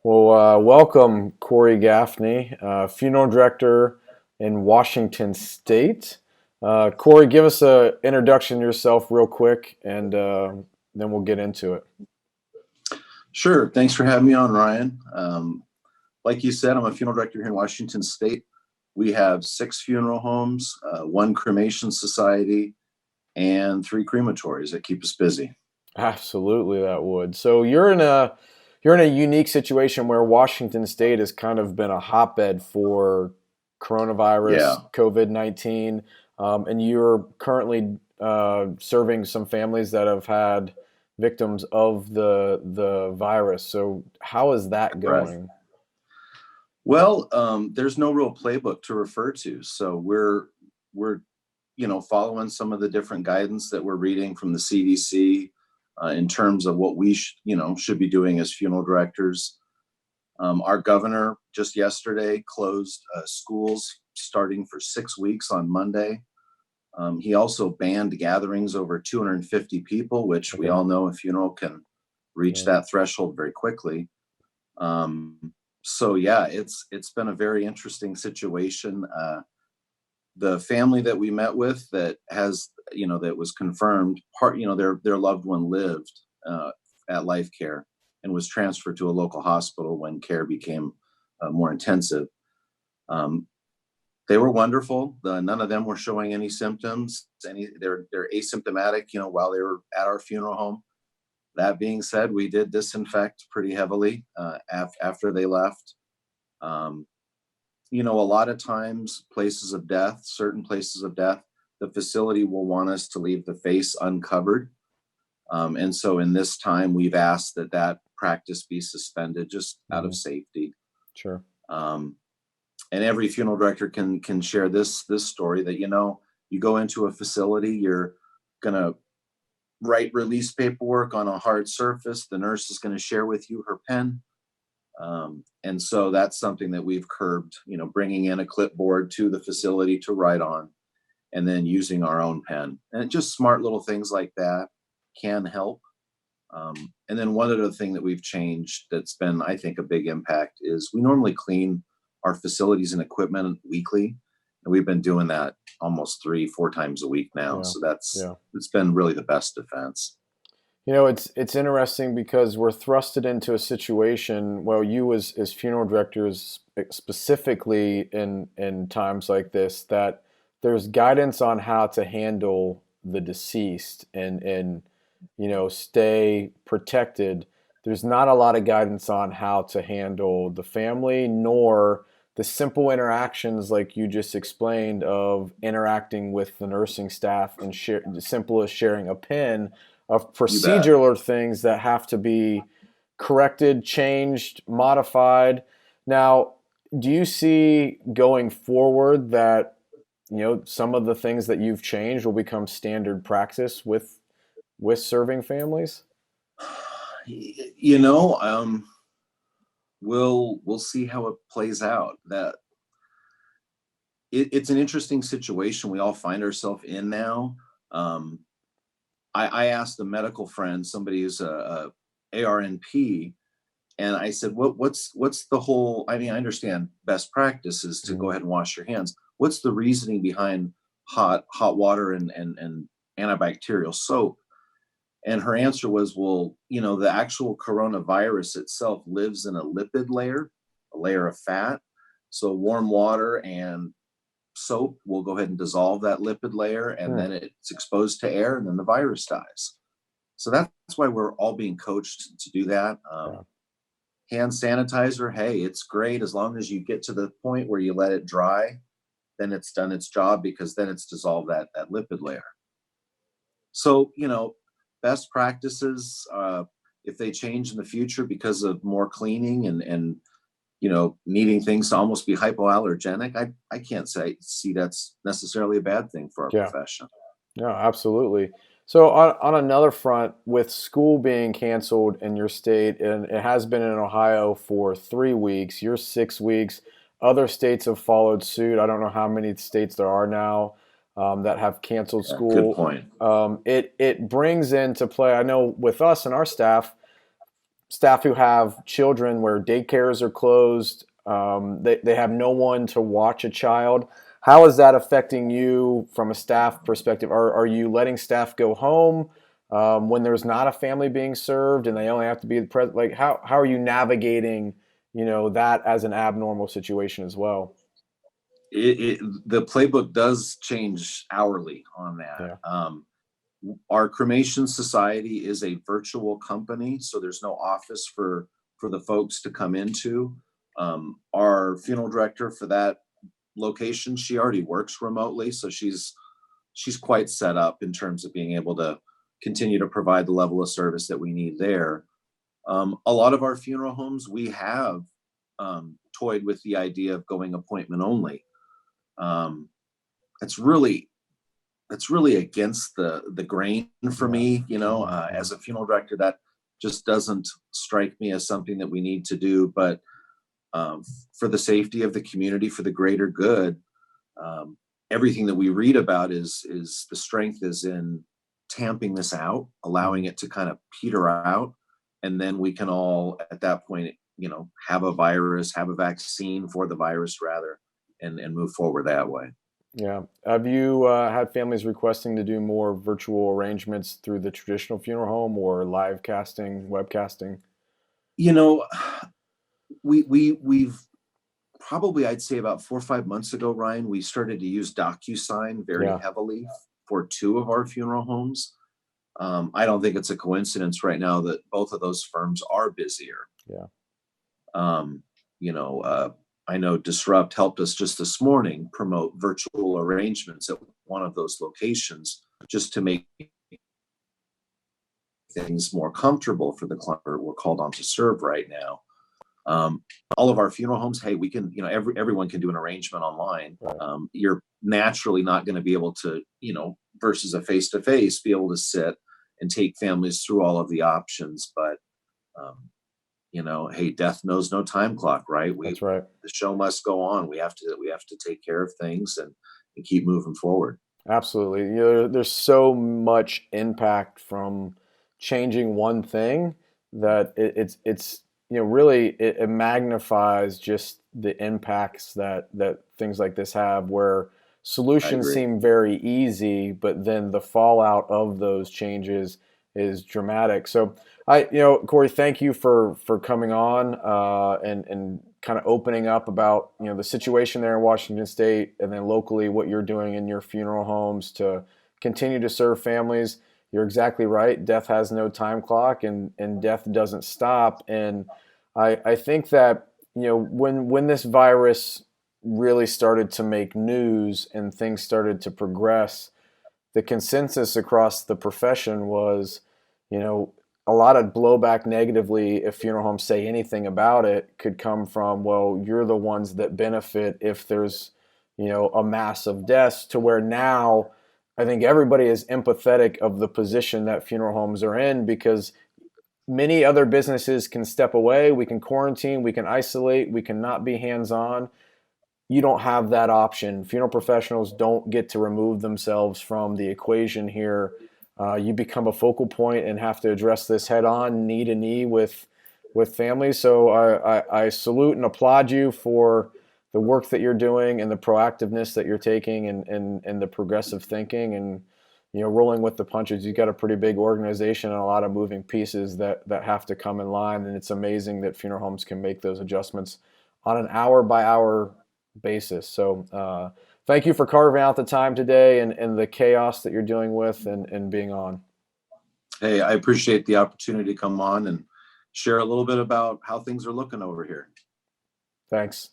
Well, welcome, Corey Gaffney, funeral director in Washington State. Corey, give us an introduction to yourself real quick, and then we'll get into it. Sure. Thanks for having me on, Ryan. Like you said, I'm a funeral director here in Washington State. We have 6 funeral homes, 1 cremation society, and 3 crematories that keep us busy. Absolutely, that would. So you're in a unique situation where Washington State has kind of been a hotbed for coronavirus, Yeah, COVID-19, and you're currently serving some families that have had victims of the virus. So how is that right. going? Well, there's no real playbook to refer to, so we're following some of the different guidance that we're reading from the CDC in terms of what we should be doing as funeral directors. Our governor just yesterday closed schools starting for 6 weeks on Monday. He also banned gatherings over 250 people, which we Okay. all know a funeral can reach Yeah. that threshold very quickly. So yeah, it's been a very interesting situation. The family that we met with that was confirmed, their loved one lived at Life Care and was transferred to a local hospital when care became more intensive. Um, they were wonderful. None of them were showing any symptoms. They're asymptomatic, while they were at our funeral home. That being said, we did disinfect pretty heavily after they left. Um, a lot of times, certain places of death, the facility will want us to leave the face uncovered. And so in this time, we've asked that practice be suspended just out of Hmm. safety. Sure. Um, and every funeral director can share this story that you go into a facility, you're gonna write release paperwork on a hard surface. The nurse is going to share with you her pen. And so that's something that we've curbed, bringing in a clipboard to the facility to write on and then using our own pen. And just smart little things like that can help. And then one other thing that we've changed that's been, I think, a big impact is we normally clean our facilities and equipment weekly. And we've been doing that almost 3, 4 times a week now. Yeah. So Yeah. it's been really the best defense. It's interesting because we're thrusted into a situation. Well, you as funeral directors specifically in times like this, that there's guidance on how to handle the deceased and stay protected. There's not a lot of guidance on how to handle the family, nor the simple interactions like you just explained of interacting with the nursing staff and the simple as sharing a pin of You bet. procedural things that have to be corrected, changed, modified. Now, do you see going forward that some of the things that you've changed will become standard practice with serving families? You know, we'll see how it plays out. It's an interesting situation we all find ourselves in now. Um, I asked a medical friend, somebody who's a ARNP, and I said, what's the whole? I mean, I understand best practice is to go Mhm. ahead and wash your hands. What's the reasoning behind hot water and antibacterial soap? And her answer was, well, the actual coronavirus itself lives in a lipid layer, a layer of fat. So warm water and soap will go ahead and dissolve that lipid layer, and Hmm. then it's exposed to air, and then the virus dies. So that's why we're all being coached to do that. Yeah. Hand sanitizer, hey, it's great as long as you get to the point where you let it dry, then it's done its job because then it's dissolved that lipid layer. So, best practices, if they change in the future because of more cleaning and needing things to almost be hypoallergenic, I can't see that's necessarily a bad thing for our Yeah. profession. No, absolutely. So on another front, with school being canceled in your state, and it has been in Ohio for 3 weeks, you're 6 weeks. Other states have followed suit. I don't know how many states there are now that have canceled Yeah, good school. point. It brings into play. I know with us and our staff, staff who have children where daycares are closed. They have no one to watch a child. How is that affecting you from a staff perspective? Are you letting staff go home when there's not a family being served and they only have to be the present? Like how are you navigating, that as an abnormal situation as well? The playbook does change hourly on that. Yeah. Our cremation society is a virtual company, so there's no office for the folks to come into. Our funeral director for that location, she already works remotely, so she's quite set up in terms of being able to continue to provide the level of service that we need there. A lot of our funeral homes, we have toyed with the idea of going appointment only. Um, it's really that's really against the grain for Yeah. me, Yeah. as a funeral director. That just doesn't strike me as something that we need to do. But for the safety of the community, for the greater good, um, everything that we read about is the strength is in tamping this out, allowing Mhm. it to kind of peter out, and then we can all at that point, have a vaccine for the virus rather, and move forward that way. Yeah. Have you had families requesting to do more virtual arrangements through the traditional funeral home or live casting, webcasting? You know, we've probably, I'd say about 4 or 5 months ago, Ryan, we started to use DocuSign very Yeah. heavily for two of our funeral homes. I don't think it's a coincidence right now that both of those firms are busier. Yeah. Um, you know, uh, I know Disrupt helped us just this morning promote virtual arrangements at one of those locations just to make things more comfortable for the client we're called on to serve right now. Um, all of our funeral homes, hey, we can, everyone can do an arrangement online. Right. You're naturally not going to be able to, versus a face to face, be able to sit and take families through all of the options. But, hey, death knows no time clock, right? That's right. The show must go on. We have to take care of things and keep moving forward. Absolutely. There's so much impact from changing one thing that it's really it magnifies just the impacts that things like this have where I solutions agree. seem very easy, but then the fallout of those changes is dramatic. So Corey, thank you for coming on and kind of opening up about the situation there in Washington State, and then locally what you're doing in your funeral homes to continue to serve families. You're exactly right. Death has no time clock, and death doesn't stop. And I think that when this virus really started to make news and things started to progress, the consensus across the profession was, you know, a lot of blowback negatively if funeral homes say anything about it could come from, well, you're the ones that benefit if there's, a mass of deaths, to where now I think everybody is empathetic of the position that funeral homes are in because many other businesses can step away, we can quarantine, we can isolate, we can not be hands on. You don't have that option. Funeral professionals don't get to remove themselves from the equation here. You become a focal point and have to address this head on, knee to knee with families. So I salute and applaud you for the work that you're doing and the proactiveness that you're taking and the progressive thinking and rolling with the punches. You've got a pretty big organization and a lot of moving pieces that have to come in line, and it's amazing that funeral homes can make those adjustments on an hour by hour basis. So thank you for carving out the time today and the chaos that you're dealing with and being on. Hey, I appreciate the opportunity to come on and share a little bit about how things are looking over here. Thanks.